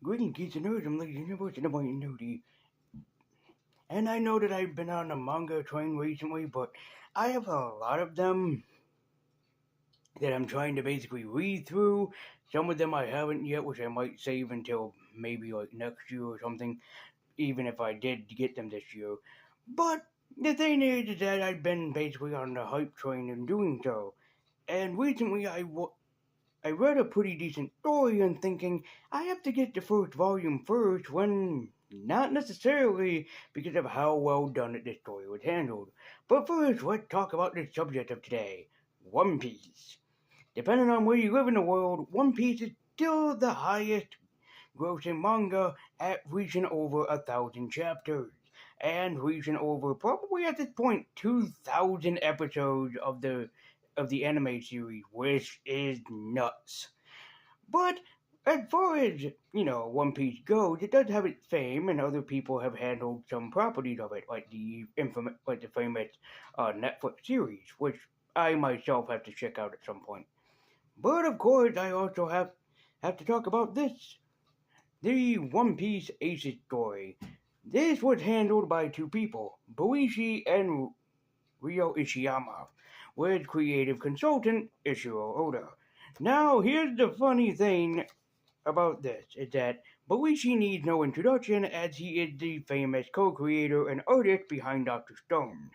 Greetings, geeks and nerds. I'm Lady Universe and I'm Nerdy. And I know that I've been on a manga train recently, but I have a lot of them that I'm trying to basically read through. Some of them I haven't yet, which I might save until maybe like next year or something, even if I did get them this year. But the thing is that I've been basically on the hype train in doing so. And recently I read a pretty decent story and thinking I have to get the first volume first when not necessarily because of how well done this story was handled. But first, let's talk about the subject of today, One Piece. Depending on where you live in the world, One Piece is still the highest grossing manga at reaching over 1,000 chapters and reaching over probably at this point 2,000 episodes of the anime series, which is nuts. But as far as One Piece goes, it does have its fame, and other people have handled some properties of it, like the famous Netflix series, which I myself have to check out at some point. But of course, I also have to talk about this, the One Piece Aces story. This was handled by two people, Boichi and Ryo Ishiyama, with creative consultant Ishiro Oda. Now, here's the funny thing about this is that Boichi needs no introduction as he is the famous co-creator and artist behind Dr. Stone.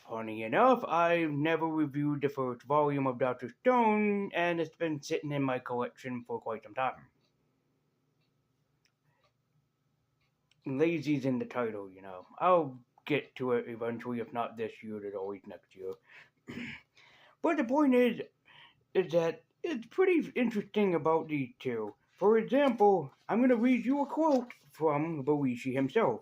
Funny enough, I've never reviewed the first volume of Dr. Stone, and it's been sitting in my collection for quite some time. Lazy's in the title, you know. I'll get to it eventually, if not this year, then always next year. But the point is that it's pretty interesting about these two. For example, I'm going to read you a quote from Boichi himself.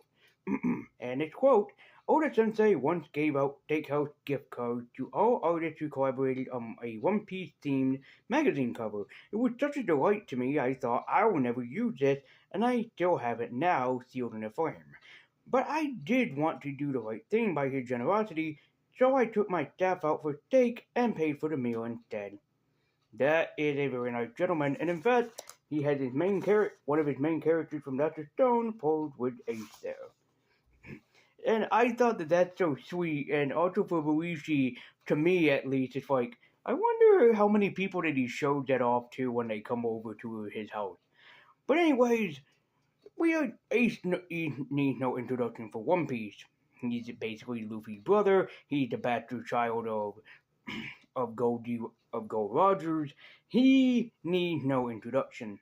And it's quote, Oda Sensei once gave out steakhouse gift cards to all artists who collaborated on a One Piece themed magazine cover. It was such a delight to me, I thought I will never use this, and I still have it now sealed in a frame. But I did want to do the right thing by his generosity, so I took my staff out for steak and paid for the meal instead. That is a very nice gentleman, and in fact, he has one of his main characters from Dr. Stone posed with Ace there. And I thought that that's so sweet, and also for Luigi, to me at least, it's like, I wonder how many people that he showed that off to when they come over to his house. But anyways, he needs no introduction for One Piece. He's basically Luffy's brother. He's the bastard child of Gold Rogers. He needs no introduction.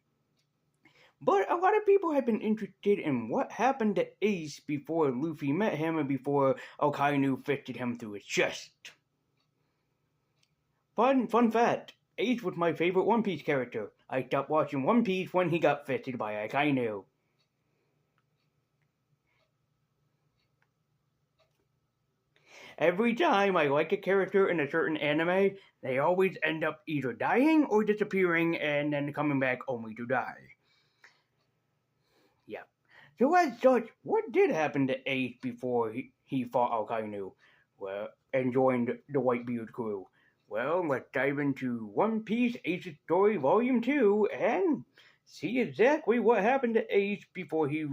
But a lot of people have been interested in what happened to Ace before Luffy met him and before Okainu fisted him through his chest. Fun fact, Ace was my favorite One Piece character. I stopped watching One Piece when he got fisted by Akainu. Every time I like a character in a certain anime, they always end up either dying or disappearing and then coming back only to die. Yeah. So as such, what did happen to Ace before he fought Akainu? Well, and joined the Whitebeard crew? Well, let's dive into One Piece Ace's Story Volume 2 and see exactly what happened to Ace before he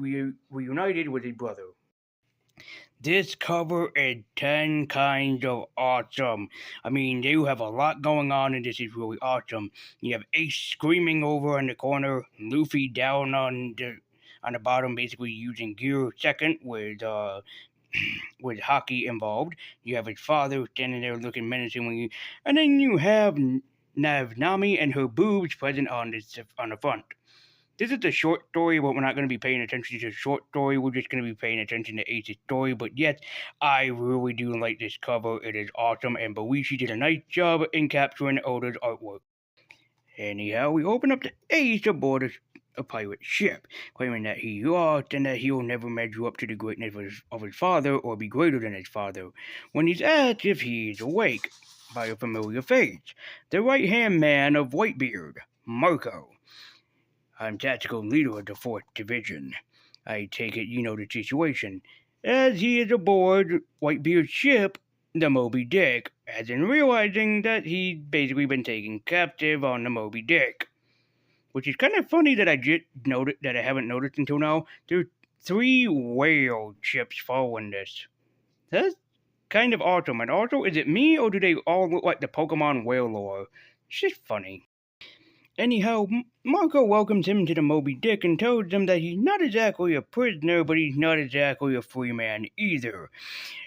reunited with his brother. This cover is 10 kinds of awesome. I mean, you have a lot going on, and this is really awesome. You have Ace screaming over in the corner, Luffy down on the bottom, basically using gear second with with hockey involved. You have his father standing there looking menacingly, and then you have Nami and her boobs present on the front. This is a short story, but we're not going to be paying attention to the short story. We're just going to be paying attention to Ace's story. But yes, I really do like this cover. It is awesome, and Boichi did a nice job in capturing Oda's artwork. Anyhow, we open up to Ace aboard a pirate ship, claiming that he lost and that he'll never measure up to the greatness of his father or be greater than his father. When he's asked if he is awake by a familiar face, the right-hand man of Whitebeard, Marco. I'm tactical leader of the 4th Division. I take it you know the situation. As he is aboard Whitebeard's ship, the Moby Dick, as in realizing that he'd basically been taken captive on the Moby Dick. which is kind of funny that I just noted that I haven't noticed until now. There's 3 whale ships following this. That's kind of awesome. And also, is it me or do they all look like the Pokemon whale lore? It's just funny. Anyhow, Marco welcomes him to the Moby Dick and tells him that he's not exactly a prisoner, but he's not exactly a free man either.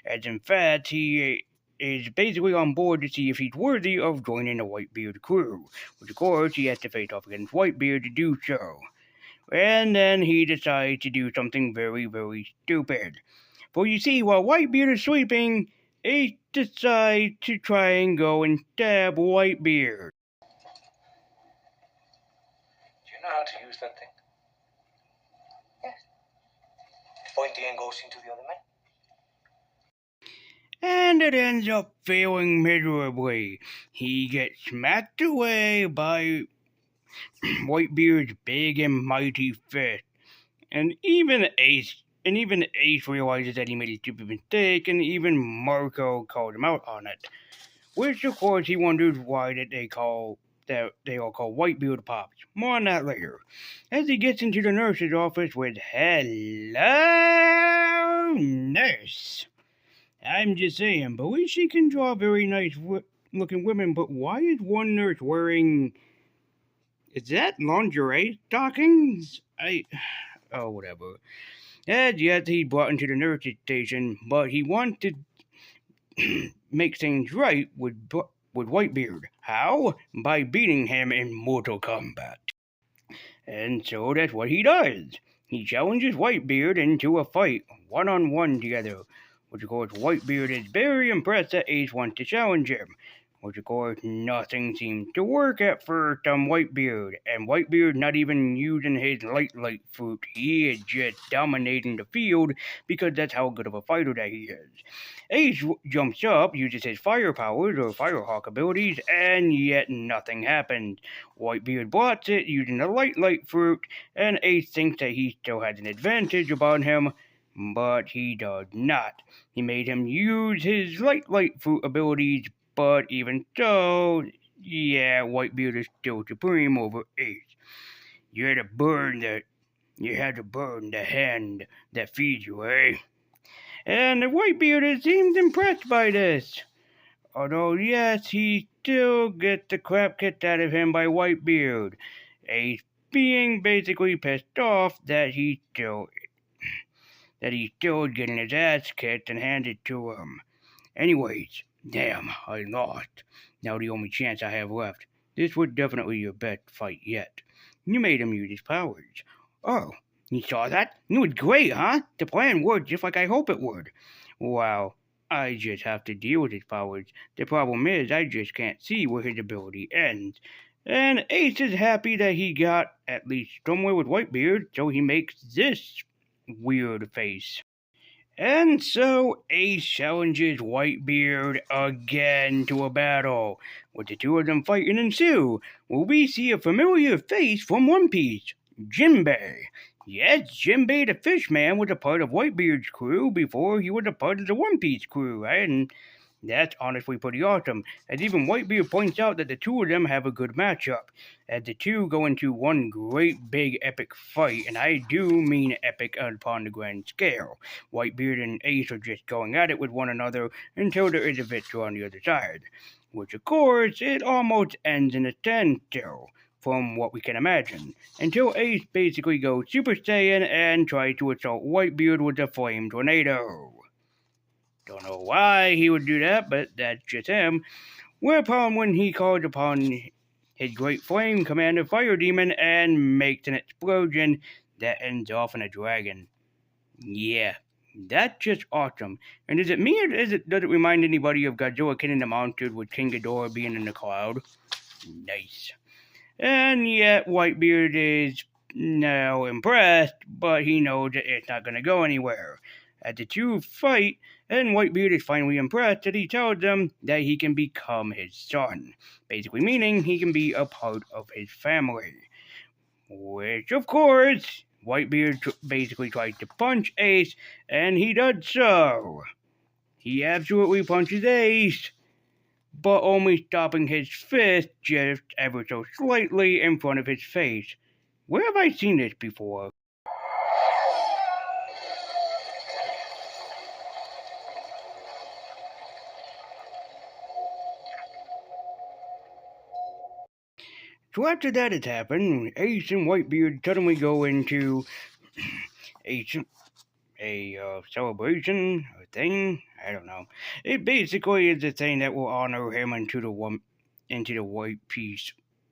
As in fact, he is basically on board to see if he's worthy of joining the Whitebeard crew, which of course he has to face off against Whitebeard to do so. And then he decides to do something very, very stupid. For you see, while Whitebeard is sleeping, Ace decides to try and go and stab Whitebeard. Do you know how to use that thing? Yes. Point the end goes into the other man. And it ends up failing miserably. He gets smacked away by Whitebeard's big and mighty fist. And even Ace realizes that he made a stupid mistake, and even Marco called him out on it. Which of course he wonders why they all call Whitebeard Pops. More on that later. As he gets into the nurse's office with "Hello, nurse." I'm just saying, believe she can draw very nice looking women, but why is one nurse wearing... Is that lingerie stockings? Oh, whatever. As yet, he brought into the nurse's station, but he wanted to make things right with Whitebeard. How? By beating him in Mortal Kombat. And so that's what he does. He challenges Whitebeard into a fight, one-on-one together. Which of course Whitebeard is very impressed that Ace wants to challenge him. Which of course nothing seems to work at first on Whitebeard, and Whitebeard not even using his light fruit. He is just dominating the field because that's how good of a fighter that he is. Ace jumps up, uses his fire powers or Firehawk abilities, and yet nothing happens. Whitebeard blocks it using the light fruit, and Ace thinks that he still has an advantage upon him, but he does not. He made him use his light fruit abilities, but even so, yeah, Whitebeard is still supreme over Ace. You had to burn the hand that feeds you, eh? And Whitebeard seems impressed by this. Although, yes, he still gets the crap kicked out of him by Whitebeard. Ace being basically pissed off that he's still getting his ass kicked and handed to him. Anyways, damn, I lost. Now the only chance I have left. This was definitely your best fight yet. You made him use his powers. Oh, you saw that? It was great, huh? The plan worked just like I hoped it would. Well, I just have to deal with his powers. The problem is I just can't see where his ability ends. And Ace is happy that he got at least somewhere with Whitebeard, so he makes this weird face. And so Ace challenges Whitebeard again to a battle. With the two of them fighting ensue, will we see a familiar face from One Piece? Jinbei. Yes, Jinbei the Fishman was a part of Whitebeard's crew before he was a part of the One Piece crew, and that's honestly pretty awesome, as even Whitebeard points out that the two of them have a good matchup, as the two go into one great big epic fight, and I do mean epic upon the grand scale. Whitebeard and Ace are just going at it with one another until there is a victor on the other side, which of course it almost ends in a standstill, from what we can imagine, until Ace basically goes Super Saiyan and tries to assault Whitebeard with a flame tornado. Don't know why he would do that, but that's just him. Whereupon, when he calls upon his great flame commander Fire Demon and makes an explosion that ends off in a dragon. Yeah, that's just awesome. And is it me or does it remind anybody of Godzilla killing the monsters with King Ghidorah being in the cloud? Nice. And yet Whitebeard is now impressed, but he knows that it's not going to go anywhere. As the two fight, and Whitebeard is finally impressed that he tells them that he can become his son, basically meaning he can be a part of his family. Which, of course, Whitebeard basically tries to punch Ace, and he does so. He absolutely punches Ace, but only stopping his fist just ever so slightly in front of his face. Where have I seen this before? So after that had happened, Ace and Whitebeard suddenly go into a celebration, a thing. I don't know. It basically is a thing that will honor him into the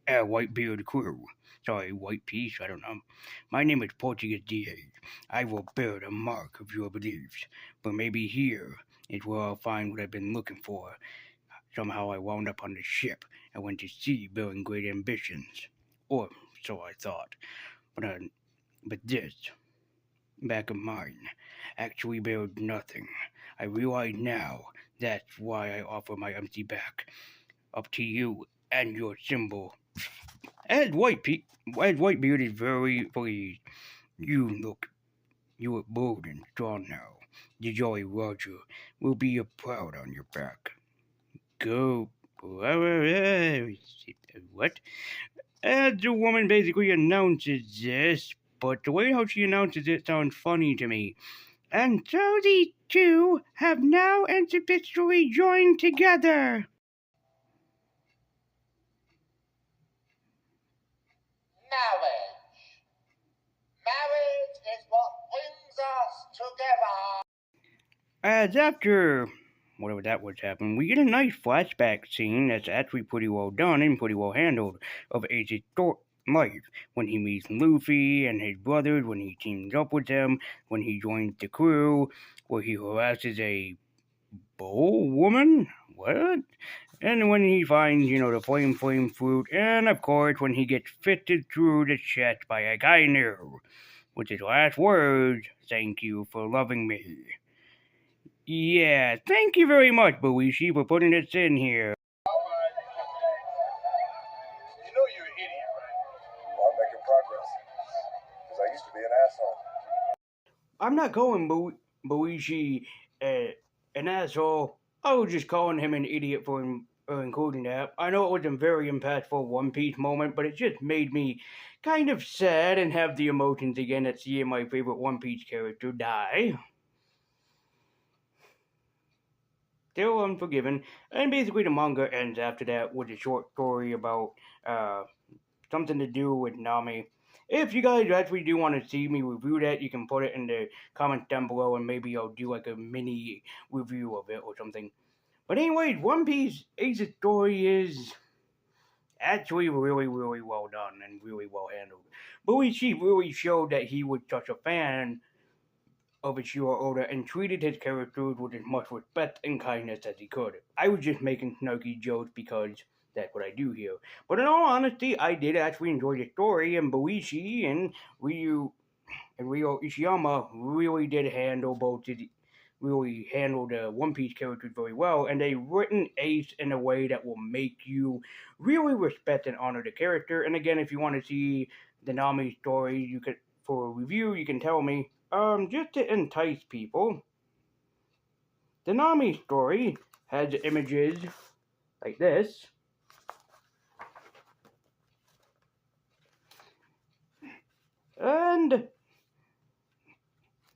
Whitebeard crew. Sorry, White Piece. I don't know. My name is Portuguese DA. I will bear the mark of your beliefs, but maybe here is where I'll find what I've been looking for. Somehow I wound up on the ship. I went to sea bearing great ambitions, or so I thought. But uh, but this back of mine actually bared nothing. I realize now that's why I offer my empty back up to you and your symbol. As Whitebeard is very pleased, you look bold and strong now. The Jolly Roger will be proud on your back. Go. What? As the woman basically announces this, but the way how she announces it sounds funny to me. And so these two have now officially joined together. Marriage. Marriage is what brings us together. As after whatever that was happening, we get a nice flashback scene that's actually pretty well done and pretty well handled of Ace's life when he meets Luffy and his brothers, when he teams up with them, when he joins the crew, where he harasses a bowl woman. What? And when he finds, the flame fruit, and of course when he gets fitted through the chest by a Kainu, with his last words, "Thank you for loving me." Yeah, thank you very much, Boishi, for putting this in here. You know you're an idiot, right? Well, I'm making progress. Because I used to be an asshole. I'm not calling Boishi an asshole. I was just calling him an idiot for including that. I know it was a very impactful One Piece moment, but it just made me kind of sad and have the emotions again at seeing my favorite One Piece character die. Still unforgiven. And basically, the manga ends after that with a short story about something to do with Nami. If you guys actually do want to see me review that, you can put it in the comments down below, and maybe I'll do like a mini review of it or something. But anyways, One Piece Ace's story is actually really, really well done and really well handled. Boichi really showed that he was such a fan of Ichiro Oda and treated his characters with as much respect and kindness as he could. I was just making snarky jokes because that's what I do here. But in all honesty, I did actually enjoy the story, and Boichi and Ryo Ishiyama really handled the One Piece characters very well, and they written Ace in a way that will make you really respect and honor the character. And again, if you want to see the Nami story, you could for a review, you can tell me. Just to entice people, the Nami story has images like this. And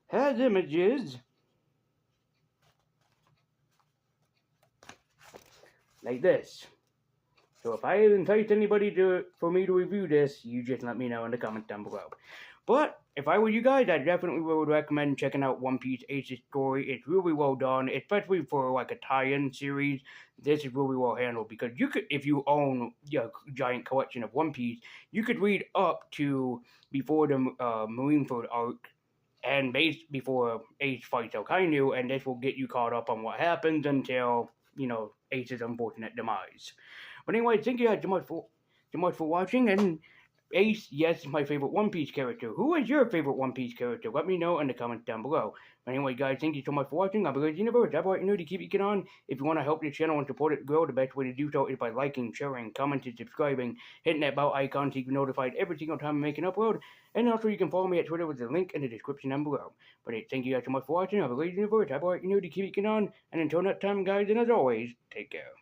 has images like this. So if I entice anybody for me to review this, you just let me know in the comments down below. But if I were you guys, I definitely would recommend checking out One Piece Ace's story. It's really well done, especially for like a tie-in series. This is really well handled because you could, if you own a giant collection of One Piece, you could read up to before the Marineford arc and before Ace fights Kainu, and this will get you caught up on what happens until Ace's unfortunate demise. But anyway, thank you guys so much for watching. And Ace, yes, is my favorite One Piece character. Who is your favorite One Piece character? Let me know in the comments down below. But anyway, guys, thank you so much for watching. I believe the universe. That's what you know to keep it on. If you want to help the channel and support it grow, the best way to do so is by liking, sharing, commenting, subscribing, hitting that bell icon so you can be notified every single time I make an upload. And also, you can follow me at Twitter with the link in the description down below. But thank you guys so much for watching. I believe the universe. That's what you know to keep it on. And until next time, guys, and as always, take care.